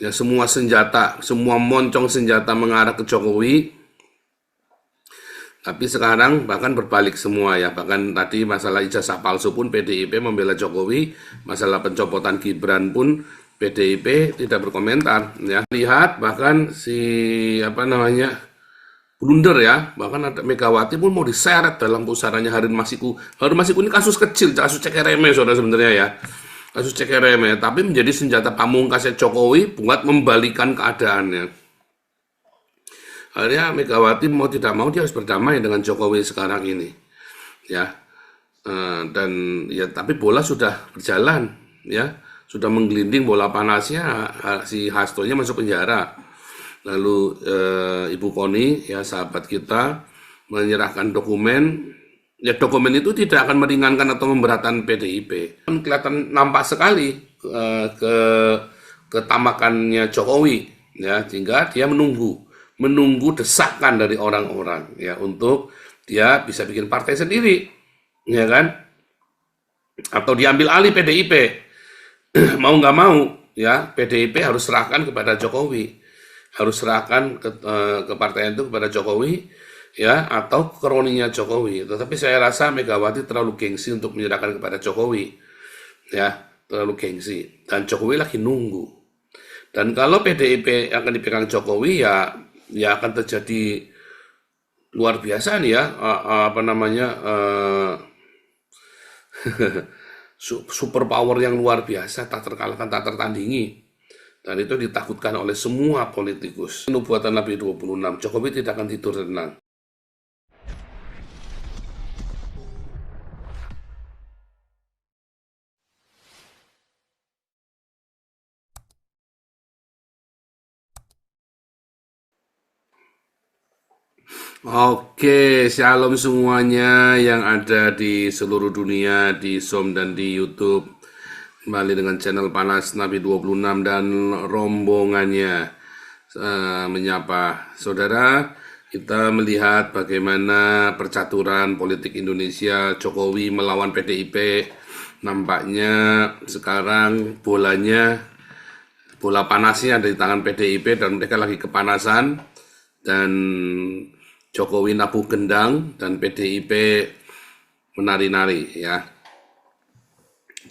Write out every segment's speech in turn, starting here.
Ya, semua senjata, semua moncong senjata mengarah ke Jokowi. Tapi sekarang bahkan berbalik semua ya. Bahkan tadi masalah ijazah palsu pun PDIP membela Jokowi, masalah pencopotan Gibran pun PDIP tidak berkomentar ya. Lihat bahkan si apa namanya blunder ya, bahkan ada Megawati pun mau diseret dalam pusarannya Harun Masiku. Harun Masiku ini kasus kecil, kasus cek remeh saudara sebenarnya ya. Kasus cek remeh, tapi menjadi senjata pamungkasnya Jokowi buat membalikan keadaannya. Akhirnya Megawati mau tidak mau dia harus berdamai dengan Jokowi sekarang ini, ya. Dan ya tapi bola sudah berjalan, ya, sudah menggelinding bola panasnya. Si Hastonya masuk penjara. Lalu Ibu Koni, ya sahabat kita, menyerahkan dokumen. Ya dokumen itu tidak akan meringankan atau memberatkan PDIP. Kelihatan nampak sekali ke ketamakannya Jokowi, ya, sehingga dia menunggu desakan dari orang-orang ya untuk dia bisa bikin partai sendiri, ya kan? Atau diambil alih PDIP. Mau nggak mau ya PDIP harus serahkan kepada Jokowi, harus serahkan ke partai itu kepada Jokowi ya, atau kroninya Jokowi. Tetapi saya rasa Megawati terlalu gengsi untuk menyerahkan kepada Jokowi, ya, terlalu gengsi. Dan Jokowi lagi nunggu. Dan kalau PDIP akan dipegang Jokowi ya akan terjadi luar biasa nih ya, apa namanya, super power yang luar biasa, tak terkalahkan, tak tertandingi. Dan itu ditakutkan oleh semua politikus. Nubuatan Nabi 26, Jokowi tidak akan tidur tenang. Oke, shalom semuanya yang ada di seluruh dunia, di Zoom dan di YouTube. Kembali dengan channel Panas Nabi 26 dan rombongannya. Menyapa saudara, kita melihat bagaimana percaturan politik Indonesia, Jokowi melawan PDIP. Nampaknya sekarang bola panasnya ada di tangan PDIP dan mereka lagi kepanasan. Dan Jokowi nabuh gendang dan PDIP menari-nari ya.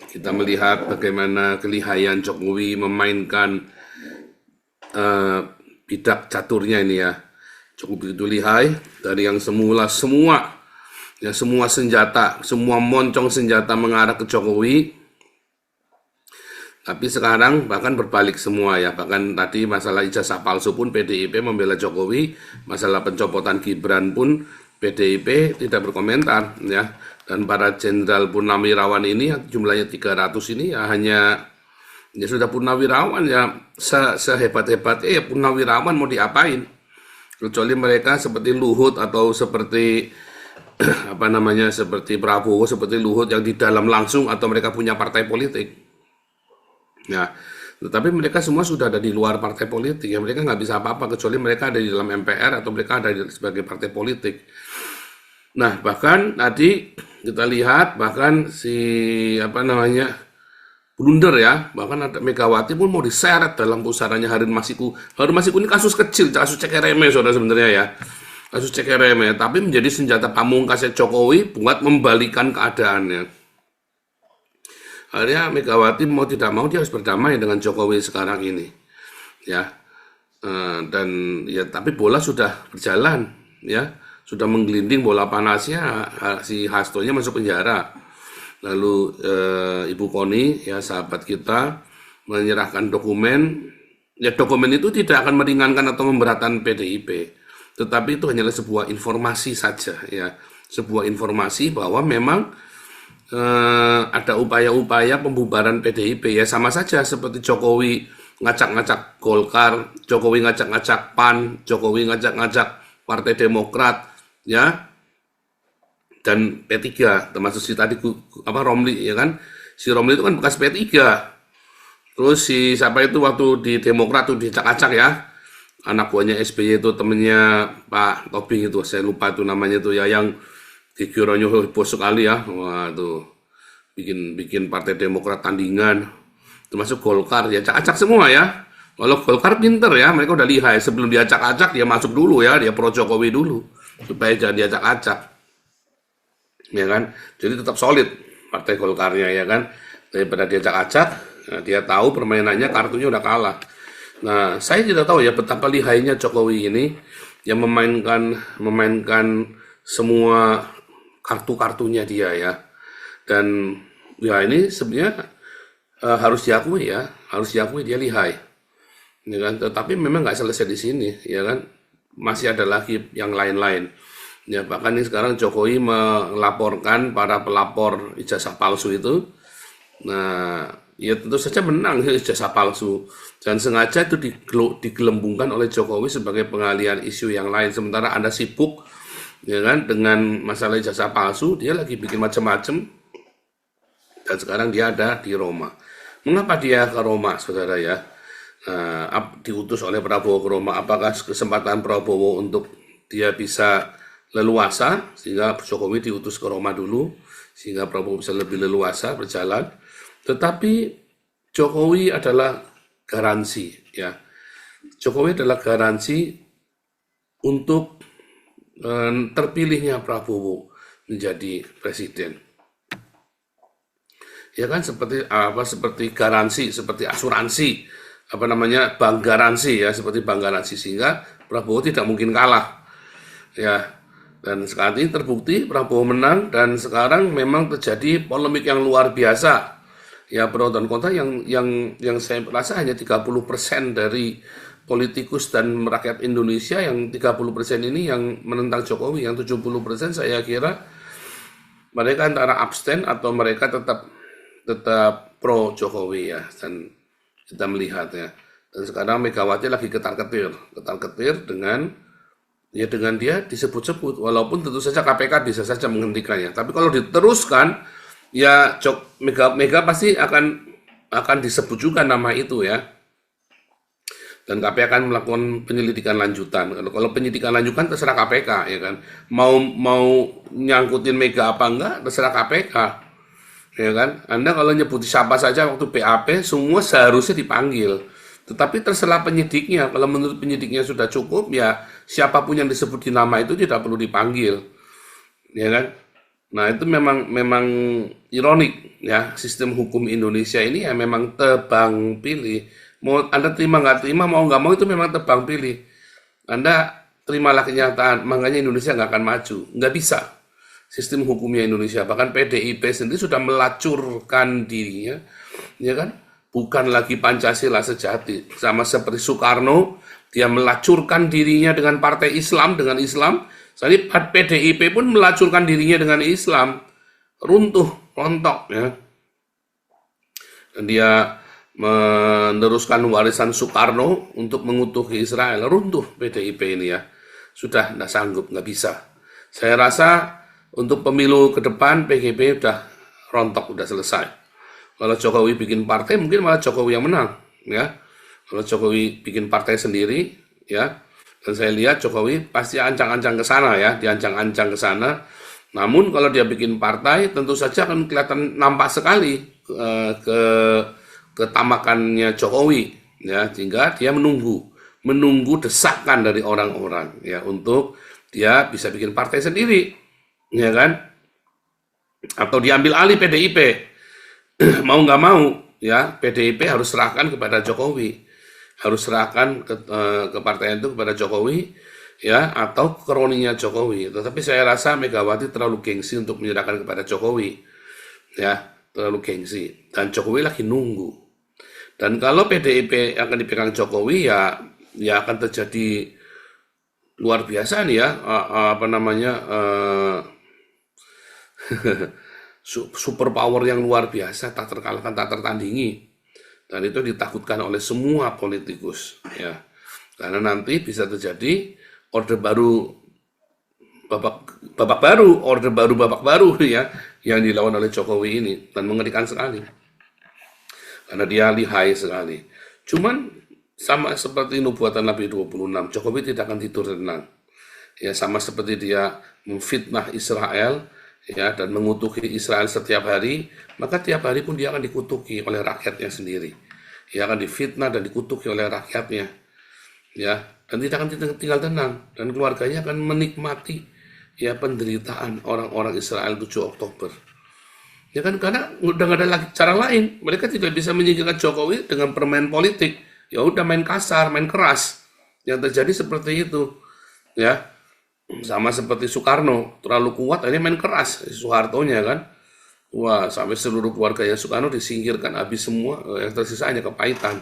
Kita melihat bagaimana kelihayan Jokowi memainkan bidak caturnya ini ya. Cukup begitu lihai dari yang semula semua senjata, semua moncong senjata mengarah ke Jokowi. Tapi sekarang bahkan berbalik semua ya. Bahkan tadi masalah ijazah palsu pun PDIP membela Jokowi, masalah pencopotan Gibran pun PDIP tidak berkomentar ya. Dan para jenderal purnawirawan ini jumlahnya 300 ini ya hanya ya sudah purnawirawan ya, sehebat-hebatnya ya purnawirawan mau diapain? Kecuali mereka seperti Luhut atau seperti apa namanya, seperti Prabowo, seperti Luhut yang di dalam langsung, atau mereka punya partai politik. Ya, tetapi mereka semua sudah ada di luar partai politik ya, mereka nggak bisa apa-apa kecuali mereka ada di dalam MPR atau mereka ada sebagai partai politik. Nah, bahkan tadi kita lihat bahkan si apa namanya blunder ya, bahkan ada Megawati pun mau diseret dalam pusarannya Harun Masiku. Harun Masiku ini kasus kecil, kasus cek remeh saudara sebenarnya ya, kasus cek remeh, tapi menjadi senjata pamungkasnya Jokowi buat membalikan keadaannya. Akhirnya Megawati mau tidak mau dia harus berdamai dengan Jokowi sekarang ini, ya. Dan ya tapi bola sudah berjalan, ya, sudah menggelinding bola panasnya. Si Hastonya masuk penjara. Lalu Ibu Koni, ya sahabat kita, menyerahkan dokumen. Ya dokumen itu tidak akan meringankan atau memberatkan PDIP, tetapi itu hanyalah sebuah informasi saja, ya, sebuah informasi bahwa memang ada upaya-upaya pembubaran PDIP ya, sama saja seperti Jokowi ngacak-ngacak Golkar, Jokowi ngacak-ngacak PAN, Jokowi ngacak-ngacak Partai Demokrat ya, dan P3 termasuk si tadi Romli ya kan, si Romli itu kan bekas P3. Terus si siapa itu waktu di Demokrat tuh dicak-acak ya, anak buahnya SBY itu, temennya Pak Tobing itu, saya lupa itu namanya itu ya, yang dikiranya heboh sekali ya. Wah tuh bikin Partai Demokrat tandingan, termasuk Golkar ya, acak-acak semua ya. Kalau Golkar pinter ya, mereka udah lihai. Sebelum diacak-acak, dia masuk dulu ya, dia pro Jokowi dulu. Supaya jangan diacak-acak, ya kan? Jadi tetap solid partai Golkarnya ya kan. Daripada diacak-acak, nah, dia tahu permainannya, kartunya udah kalah. Nah, saya tidak tahu ya betapa lihainya Jokowi ini yang memainkan semua kartu-kartunya dia ya. Dan ya ini sebenarnya harus diakui ya, harus diakui dia lihai, ya kan? Tetapi memang nggak selesai di sini, ya kan? Masih ada lagi yang lain-lain. Ya bahkan ini sekarang Jokowi melaporkan para pelapor ijazah palsu itu. Nah, ya tentu saja menang ijazah palsu. Dan sengaja itu digelembungkan oleh Jokowi sebagai pengalihan isu yang lain. Sementara Anda sibuk, ya kan, dengan masalah ijazah palsu, dia lagi bikin macam-macam. Dan sekarang dia ada di Roma. Mengapa dia ke Roma, saudara ya? Diutus oleh Prabowo ke Roma. Apakah kesempatan Prabowo untuk dia bisa leluasa, sehingga Jokowi diutus ke Roma dulu, sehingga Prabowo bisa lebih leluasa berjalan. Tetapi Jokowi adalah garansi, ya. Jokowi adalah garansi untuk terpilihnya Prabowo menjadi presiden. Ya kan seperti garansi, seperti asuransi, bank garansi ya, seperti bank garansi, sehingga Prabowo tidak mungkin kalah. Ya. Dan saat ini terbukti Prabowo menang, dan sekarang memang terjadi polemik yang luar biasa. Ya, pro dan kontra yang saya rasa hanya 30% dari politikus dan rakyat Indonesia, yang 30% ini yang menentang Jokowi, yang 70% saya kira mereka antara abstain atau mereka tetap pro Jokowi ya. Dan kita melihat ya. Dan sekarang Megawati lagi ketar-ketir dengan dia disebut-sebut, walaupun tentu saja KPK bisa saja menghentikannya. Tapi kalau diteruskan, ya Mega pasti akan disebut juga nama itu ya. Dan KPK akan melakukan penyelidikan lanjutan. Kalau penyelidikan lanjutan terserah KPK ya kan. Mau nyangkutin Mega apa enggak terserah KPK. Ya kan? Anda kalau nyebut siapa saja waktu BAP semua seharusnya dipanggil. Tetapi terserah penyidiknya. Kalau menurut penyidiknya sudah cukup, ya siapapun yang disebut di nama itu tidak perlu dipanggil. Ya kan? Nah, itu memang ironik ya, sistem hukum Indonesia ini ya memang tebang pilih. Mau Anda terima nggak terima, mau nggak mau itu memang tebang pilih. Anda terimalah kenyataan, makanya Indonesia nggak akan maju. Nggak bisa. Sistem hukumnya Indonesia, bahkan PDIP sendiri sudah melacurkan dirinya, ya kan? Bukan lagi Pancasila sejati. Sama seperti Soekarno, dia melacurkan dirinya dengan partai Islam, dengan Islam. Jadi PDIP pun melacurkan dirinya dengan Islam. Runtuh, rontok ya. Dan dia meneruskan warisan Soekarno untuk mengutuhi Israel. Runtuh PDIP ini ya. Sudah tidak sanggup, nggak bisa. Saya rasa untuk pemilu ke depan PGB udah rontok, udah selesai. Kalau Jokowi bikin partai, mungkin malah Jokowi yang menang, ya. Kalau Jokowi bikin partai sendiri, ya. Dan saya lihat Jokowi pasti ancang-ancang ke sana, ya, diancang-ancang ke sana. Namun kalau dia bikin partai, tentu saja akan kelihatan nampak sekali ketamakannya Jokowi, ya, sehingga dia menunggu desakan dari orang-orang, ya, untuk dia bisa bikin partai sendiri, ya kan? Atau diambil alih PDIP. Mau nggak mau ya PDIP harus serahkan kepada Jokowi, harus serahkan ke partai itu kepada Jokowi ya, atau kroninya Jokowi. Tetapi saya rasa Megawati terlalu gengsi untuk menyerahkan kepada Jokowi ya, terlalu gengsi, dan Jokowi lagi nunggu. Dan kalau PDIP akan dipegang Jokowi ya akan terjadi luar biasa nih ya, super power yang luar biasa, tak terkalahkan, tak tertandingi. Dan itu ditakutkan oleh semua politikus ya. Karena nanti bisa terjadi orde baru, babak baru ya, yang dilawan oleh Jokowi ini, dan mengerikan sekali. Karena dia lihai sekali. Cuman sama seperti nubuatan Nabi 26, Jokowi tidak akan tidur tenang. Ya, sama seperti dia memfitnah Israel ya, dan mengutuki Israel setiap hari, maka tiap hari pun dia akan dikutuki oleh rakyatnya sendiri. ia akan difitnah dan dikutuki oleh rakyatnya, ya, dan tidak akan tinggal tenang, dan keluarganya akan menikmati ya penderitaan orang-orang Israel 7 Oktober. Ya kan, karena udah nggak ada lagi cara lain. Mereka tidak bisa menyingkirkan Jokowi dengan permain politik. Ya udah main kasar, main keras. Yang terjadi seperti itu. Ya, sama seperti Soekarno, terlalu kuat, akhirnya main keras. Soehartonya kan, wah sampai seluruh keluarganya Soekarno disingkirkan habis semua, yang tersisa hanya kepahitan.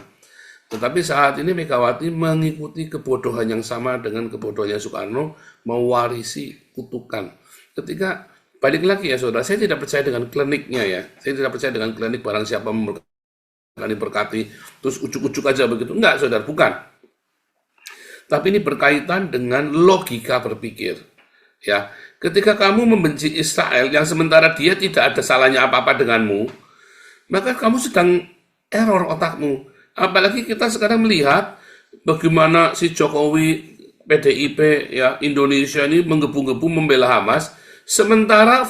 Tetapi saat ini Megawati mengikuti kebodohan yang sama dengan kebodohannya Soekarno, mewarisi kutukan. Ketika balik lagi ya saudara, saya tidak percaya dengan kliniknya ya. Saya tidak percaya dengan klinik barang siapa diberkati, terus ucuk-ucuk aja begitu. Enggak saudara, bukan. Tapi ini berkaitan dengan logika berpikir. Ya, ketika kamu membenci Israel yang sementara dia tidak ada salahnya apa-apa denganmu, maka kamu sedang error otakmu. Apalagi kita sekarang melihat bagaimana si Jokowi, PDIP, ya Indonesia ini menggebu-gebu membela Hamas, sementara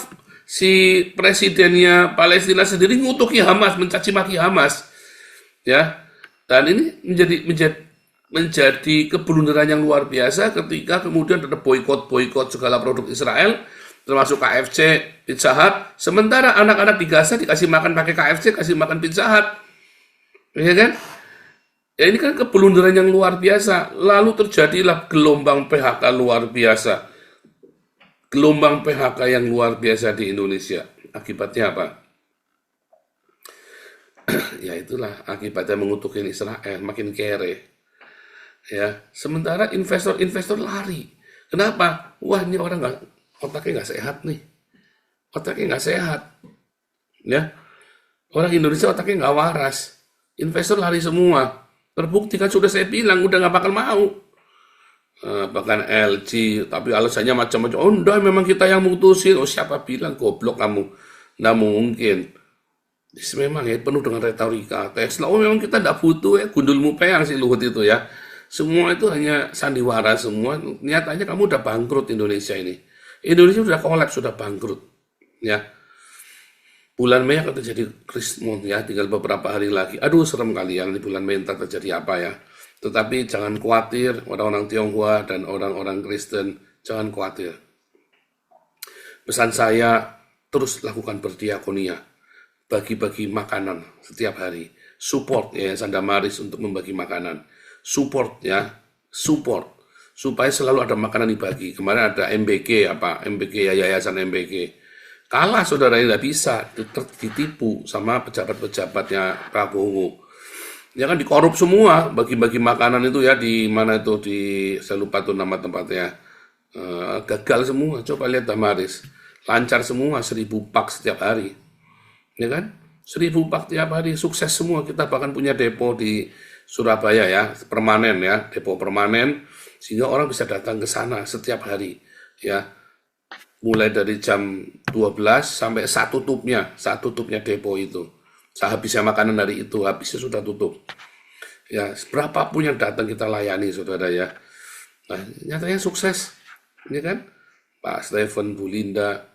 si presidennya Palestina sendiri ngutuki Hamas, mencaci maki Hamas, ya. Dan ini menjadi keblunderan yang luar biasa ketika kemudian ada boikot segala produk Israel, termasuk KFC, Pizza Hut, sementara anak-anak di Gaza dikasih makan pakai KFC, kasih makan Pizza Hut, ya kan? Ya ini kan keblunderan yang luar biasa. Lalu terjadilah gelombang PHK luar biasa. Gelombang PHK yang luar biasa di Indonesia. Akibatnya apa? Ya itulah akibatnya mengutukin Israel, makin kere. Ya, sementara investor-investor lari. Kenapa? Wah, ini orang otaknya nggak sehat nih. Otaknya nggak sehat. Ya, orang Indonesia otaknya nggak waras. Investor lari semua. Terbukti kan sudah saya bilang, udah nggak bakal mau. Bahkan LG, tapi alasannya macam-macam. Oh, enggak, memang kita yang mutusin. Oh, siapa bilang goblok kamu? Nggak mungkin. Memang ya penuh dengan retorika. Tesla, oh memang kita nggak butuh ya, gundul mupeang si Luhut itu ya. Semua itu hanya sandiwara semua. Nyatanya kamu udah bangkrut Indonesia ini. Indonesia sudah kolaps, sudah bangkrut. Ya. Bulan Mei akan terjadi Krismon ya, tinggal beberapa hari lagi. Aduh, serem kalian di bulan Mei entar terjadi apa ya. Tetapi jangan khawatir, orang-orang Tionghoa dan orang-orang Kristen, jangan khawatir. Pesan saya, terus lakukan berdiakonia. Bagi-bagi makanan setiap hari. Support ya, Yayasan Damaris untuk membagi makanan. Support ya, support. Supaya selalu ada makanan dibagi. Kemarin ada MBG, MBG ya, Yayasan MBG. Kalah saudara, ini tidak bisa, ditipu sama pejabat-pejabatnya Prabowo. Ya kan dikorup semua, bagi-bagi makanan itu ya, di mana itu, saya lupa tuh nama tempatnya. Gagal semua, coba lihat Damaris. Lancar semua, 1000 pak setiap hari. Ya kan? 1000 pak tiap hari, sukses semua. Kita bahkan punya depo di Surabaya ya, permanen ya, depo permanen, sehingga orang bisa datang ke sana setiap hari. Ya, mulai dari jam 12 sampai satu tutupnya depo itu. Sehabisnya makanan dari itu, habisnya sudah tutup. Ya, berapapun yang datang kita layani, saudara ya. Nah, nyatanya sukses, ya kan? Pak Steven, Bu Linda,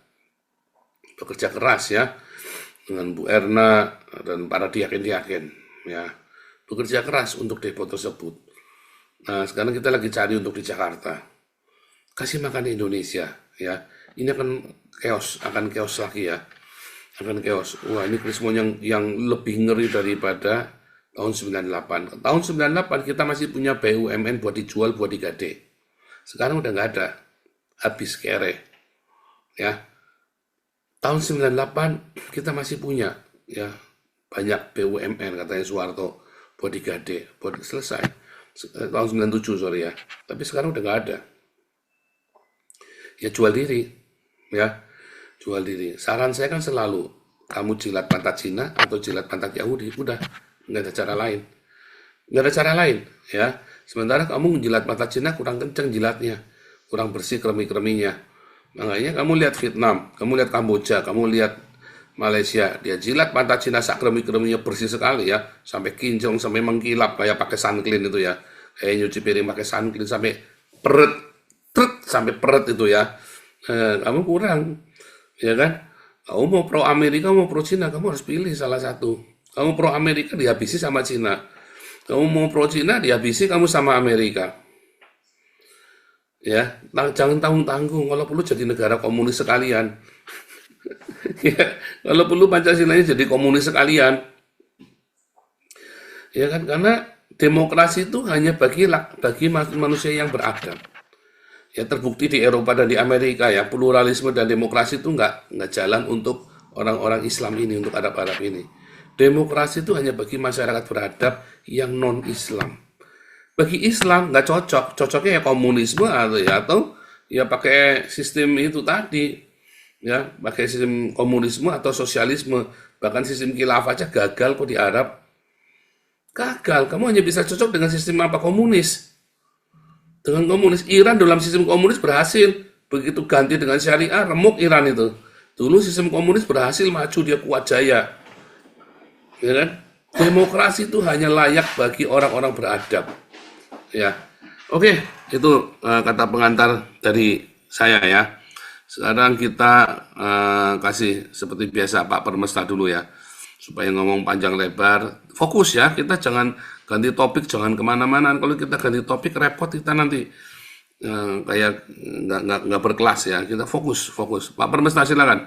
bekerja keras ya, dengan Bu Erna dan para diaken-diaken, ya, bekerja keras untuk depo tersebut. Nah, sekarang kita lagi cari untuk di Jakarta. Kasih makan di Indonesia, ya. Ini akan chaos lagi ya. Akan chaos. Wah, ini krismon yang lebih ngeri daripada tahun 98. Tahun 98 kita masih punya BUMN buat dijual, buat digade. Sekarang udah nggak ada. Habis kere. Ya. Tahun 98 kita masih punya ya banyak BUMN katanya Soeharto buat digade, buat selesai. Tahun 97 sorry ya. Tapi sekarang udah nggak ada. Ya jual diri. Ya, jual diri. Saran saya kan selalu, kamu jilat pantat Cina atau jilat pantat Yahudi, udah, nggak ada cara lain. Nggak ada cara lain, ya. Sementara kamu jilat pantat Cina kurang kenceng jilatnya, kurang bersih kremi-kreminya. Makanya kamu lihat Vietnam, kamu lihat Kamboja, kamu lihat Malaysia, dia jilat pantat Cina sak kremi-kreminya bersih sekali ya, sampai kinclong, sampai mengkilap kayak pakai sunclean itu ya, kayak nyuci piring pakai sunclean sampai peret itu ya. Kamu kurang, ya kan? Kamu mau pro Amerika, mau pro Cina, kamu harus pilih salah satu. Kamu pro Amerika dihabisi sama Cina, Kamu mau pro Cina, dihabisi kamu sama Amerika. Ya, jangan tanggung-tanggung. Kalau perlu jadi negara komunis sekalian. Ya, kalau perlu Pancasilanya jadi komunis sekalian. Ya kan, karena demokrasi itu hanya bagi manusia yang beradab. Ya terbukti di Eropa dan di Amerika ya, pluralisme dan demokrasi itu nggak jalan untuk orang-orang Islam ini, untuk Arab-Arab ini. Demokrasi itu hanya bagi masyarakat beradab yang non-Islam. Bagi Islam nggak cocok, cocoknya ya komunisme atau ya pakai sistem itu tadi, ya pakai sistem komunisme atau sosialisme, bahkan sistem khilafah aja gagal kok di Arab. Gagal, kamu hanya bisa cocok dengan sistem apa komunis. Dengan komunis, Iran dalam sistem komunis berhasil. Begitu ganti dengan syariah, remuk Iran itu. Dulu sistem komunis berhasil maju, dia kuat jaya. Ya kan? Demokrasi itu hanya layak bagi orang-orang beradab. Ya, oke, itu kata pengantar dari saya ya. Sekarang kita kasih seperti biasa Pak Permesta dulu ya, supaya ngomong panjang lebar. Fokus ya, kita jangan ganti topik, jangan kemana-mana. Kalau kita ganti topik repot kita nanti kayak nggak berkelas ya. Kita fokus. Pak Permesta silakan.